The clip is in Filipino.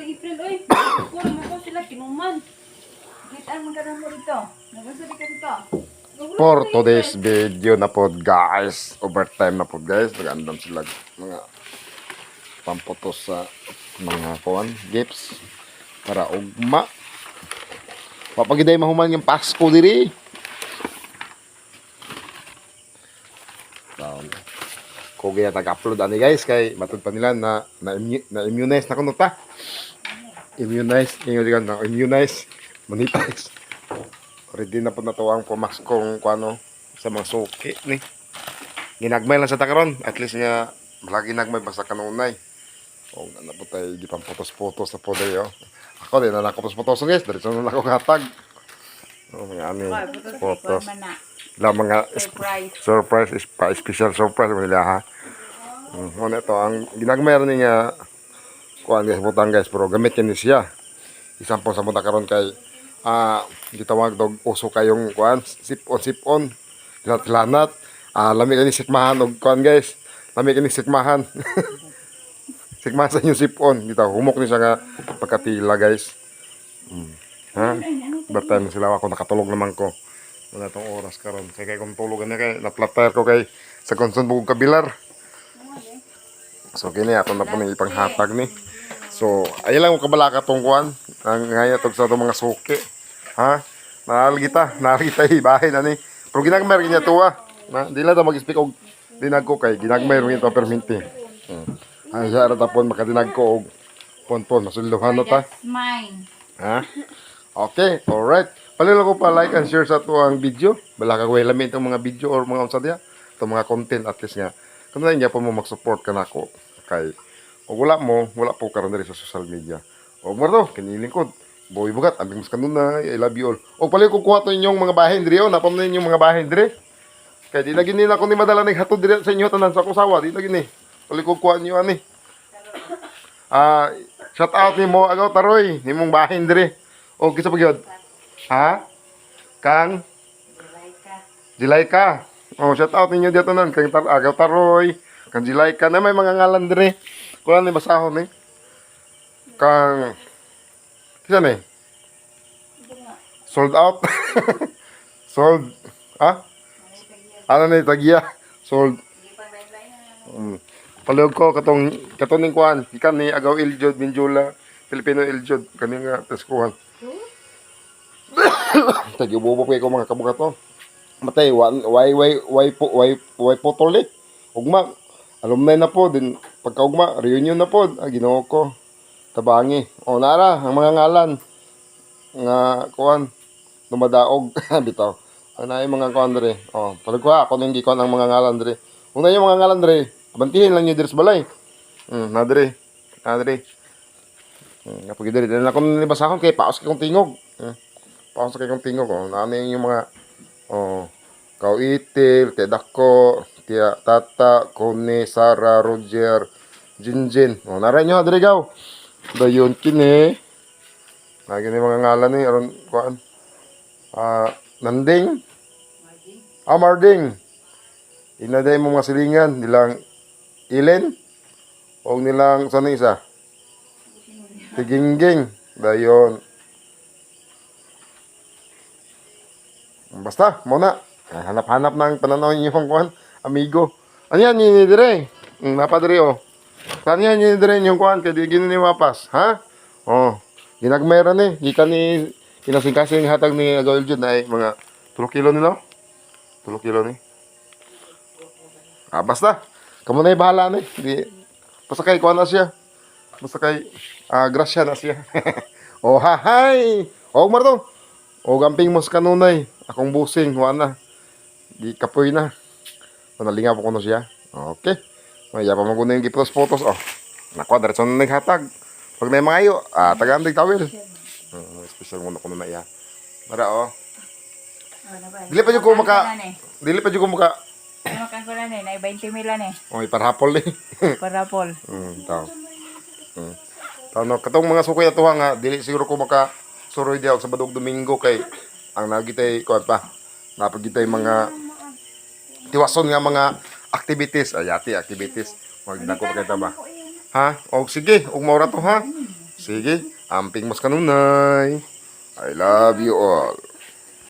April, oy. Kuha mo ko sila kinuman. Kitaan mo ka na mo dito. Nagusali ka dito. For today's video na po guys, overtime na po guys, nag-andam sila mga pamputos sa mga kuwan, gifts para ugma. Papagiday mahuman yung Pasko diri. Kung kaya tag-upload ani guys, kay matod pa nila na-immunize na kuno ta. Immunize, ingon na immunize, monetize. Ready na po na to ang pamaskong kuano sa mga suki ni. Ginagmay lang sa takaron, at least nga malagi ginagmay basta kanunay. O na po tayo di pang putos-putos sa poday oh. Ako din na nakapos-putos guys, diretso na ako hatag. Oh, mga ani putos. La mga surprise is pa special surprise nila ha. Ano ito ang ginagmay rin niya kuan guys butang guys, pero gamit yan siya. Isang po sa muna karon kay gitawag dog uso kayong kuan sipon lanat lami kani sikmahan og kuan guys, lami kani sikmahan. Sikmahan sa inyong sipon dito humok ni siya nga pagkatila guys. Ha bertay na sila ako nakatulog naman ko wala tong oras karon kay kung tulogan na kay naplatter ko kay sa konson bugog kabilar. So kini ato na po ni ipanghatag ni. So, ay lang ko kabalaka tong kuan. Ang ngaya tog sa mga suki. Ha? Nalagita bahay na ni. Pero ginagmer ginya tuwa. Na dila ta mag-speak og dinag ko kay ginagmer rin to perminti. Ay sa tapon makadinag ko og pon masulduhan na ta. Mine. Ha? Okay, alright. Palila ko pa like and share sa tuang video. Bala ka ko lamin tong mga video or mga unsa diha. Itong mga content at least nga. Kuno niya po mo mag-support kanako kay o wala po karon diri sa social media. O marto, kiniling ko. Boy bugat, ambing mas kanuna, I love you all. O pala ko kuha to inyong mga bahin diri, o napam na inyong mga bahin diri. Kaya di lagi nila ko ni madala ng hatod diri sa inyo tanan sa kusawa, di lagi ni. Pala ko kuha niyo ani. Shout out nimo agaw taroy, nimong bahin diri. O kisa pagyod? Ha? Kang Jilaika. O shout out ninyo dito tanan kang agaw taroy, kang Jilaika na may mga ngalan diri. Kulang ni basahon ni. Kang kisa ni? Sold out. Sold. Ha? Ano ni tagiya? Sold. Palog ko katong ning kuan, ikan ni agaw Iljod Minjula, Filipino Iljod kani nga teskuhan. Tagiubo ko mga kabugat to. Matay why potol ni. Ugma alumni na po din pagkaugma reunion na po Ginoo ko tabangi o nara ang mga ngalan nga kuan dumadaog bitaw ana yung mga kuan diri o palag ko ako nang gikon ang mga ngalan diri una yung mga ngalan diri abantihin lang niyo diri sa balay na diri kapag diri na ako nilibasahon kay paos kay kong tingog paos kay kong tingog o na yung mga Kauitil, kay Dako, Tia Tata, Kone, Sara, Roger, Jinjin. O, naray nyo, Adrigaw. Dayon kini. Lagi ni mga ngalan ni, aron, kuan. Nanding. Marding. Inaday mo mga silingan, nilang Ilen. O nilang, saan isa? Tigingging. Dayon. Basta, muna. Hanap-hanap ng pananaw niyo yung kuhan, amigo. Ano yan, yun dire? Napadiri, oh. Saan yan, yun dire yung kuhan? Kaya di gini wapas, ha? Oh, ginagmeron eh. Gikan ni, kinasing-kasing hatag ni Agawil Jud na mga 2 kilo nila. 2 kilo ni. Basta. Kamu na bahala ni. Basta kay kuhan na siya. Basta kay, grasya na siya. Oh, hahay! Oh, marto. Oh, gamping mos kanunay. Akong busing, wala na. Di kapoy na. Nalingaw ko na siya. Okay. Maya pa maguna yung gipotos-potos. Oh. Nakwa, diretso na naghatag. Pag may mga iyo, tagaan dig tawil. Special muna ko na iya. Mara, oh. Dili pa dyan ko maka. Makan ko lang eh, na 20 mila eh. Oh, iparhapol ni. Parapol. Tao. Tao no, katong mga sukoy atuha nga, dili siguro ko maka suroy diaw sa Badog Domingo kay ang nagitay kuan pa. Napagitay mga tiwason nga mga activities, activities. Magdako pa kita ba? Ha? O sige, ug maura to ha. Sige, amping mas kanunay. I love you all.